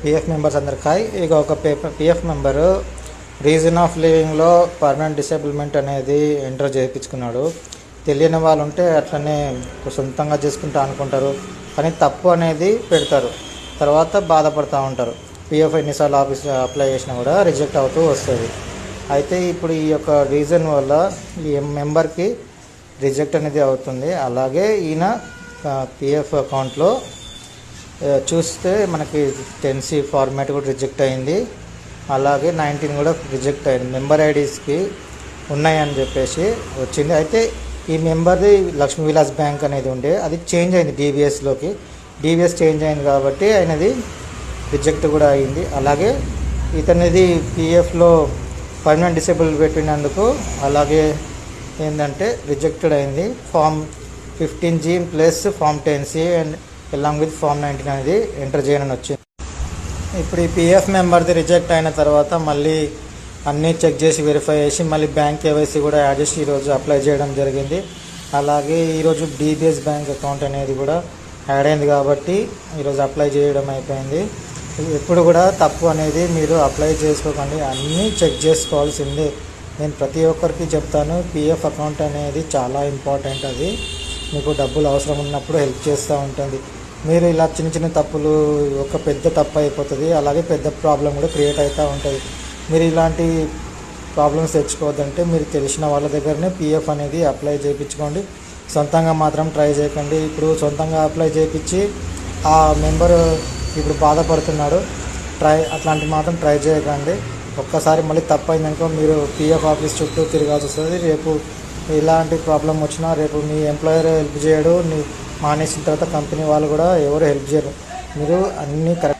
PF members అందరికి hi. ఇక ఒక పిఎఫ్ మెంబరు రీజన్ ఆఫ్ లివింగ్లో పర్మనెంట్ డిసేబుల్మెంట్ అనేది ఎంటర్ చేయించుకున్నాడు. తెలియని వాళ్ళు ఉంటే అట్లనే సొంతంగా చేసుకుంటా అనుకుంటారు, కానీ తప్పు అనేది పెడతారు, తర్వాత బాధపడుతూ ఉంటారు. పిఎఫ్ ఎన్నిసార్లు అప్లై చేసినా కూడా రిజెక్ట్ అవుతూ వస్తుంది. అయితే ఇప్పుడు ఈ యొక్క రీజన్ వల్ల ఈ మెంబర్కి రిజెక్ట్ అనేది అవుతుంది. అలాగే ఈయన పిఎఫ్ అకౌంట్లో చూస్తే మనకి 10C ఫార్మాట్ కూడా రిజెక్ట్ అయింది, అలాగే 19 కూడా రిజెక్ట్ అయింది. మెంబర్ ఐడీస్కి ఉన్నాయని చెప్పేసి వచ్చింది. అయితే ఈ మెంబర్ది లక్ష్మీ విలాస్ బ్యాంక్ అనేది ఉండే, అది చేంజ్ అయింది డీబీఎస్లోకి. డీబీఎస్ చేంజ్ అయింది కాబట్టి ఆయనది రిజెక్ట్ కూడా అయింది. అలాగే ఇతనిది పిఎఫ్లో పర్మనెంట్ డిసేబుల్ పెట్టినందుకు అలాగే ఏంటంటే రిజెక్టెడ్ అయింది. Form 15G plus form 10C and along with form 19 అనేది ఎంటర్ చేయనని వచ్చింది. ఇప్పుడు ఈ పిఎఫ్ మెంబర్ది రిజెక్ట్ అయిన తర్వాత మళ్ళీ అన్నీ చెక్ చేసి వెరిఫై చేసి మళ్ళీ బ్యాంక్ కేవైసీ కూడా యాడ్ చేసి ఈరోజు అప్లై చేయడం జరిగింది. అలాగే ఈరోజు డీబీఎస్ బ్యాంక్ అకౌంట్ అనేది కూడా యాడ్ అయింది కాబట్టి ఈరోజు అప్లై చేయడం అయిపోయింది. ఎప్పుడు కూడా తప్పు అనేది మీరు అప్లై చేసుకోకండి, అన్నీ చెక్ చేసుకోవాల్సిందే. నేను ప్రతి ఒక్కరికి చెప్తాను, పిఎఫ్ అకౌంట్ అనేది చాలా ఇంపార్టెంట్. అది మీకు డబ్బులు అవసరం ఉన్నప్పుడు హెల్ప్ చేస్తూ ఉంటుంది. మీరు ఇలా చిన్న చిన్న తప్పులు ఒక పెద్ద తప్పు అయిపోతుంది, అలాగే పెద్ద ప్రాబ్లం కూడా క్రియేట్ అవుతూ ఉంటుంది. మీరు ఇలాంటి ప్రాబ్లమ్స్ తెచ్చుకోవద్దంటే మీరు తెలిసిన వాళ్ళ దగ్గరనే పిఎఫ్ అనేది అప్లై చేయించుకోండి. సొంతంగా మాత్రం ట్రై చేయకండి. ఇప్పుడు సొంతంగా అప్లై చేయించి ఆ మెంబర్ ఇప్పుడు బాధపడుతున్నాడు, అట్లాంటివి మాత్రం ట్రై చేయకండి. ఒక్కసారి మళ్ళీ తప్పైందనుకో మీరు పిఎఫ్ ఆఫీస్ చుట్టూ తిరగాల్సి వస్తుంది. రేపు ఇలాంటి ప్రాబ్లం వచ్చినా రేపు మీ ఎంప్లాయర్ హెల్ప్ చేయడు, మానేసిన తర్వాత కంపెనీ వాళ్ళు కూడా ఎవరు హెల్ప్ చేయరు. మీరు అన్నీ కరెక్ట్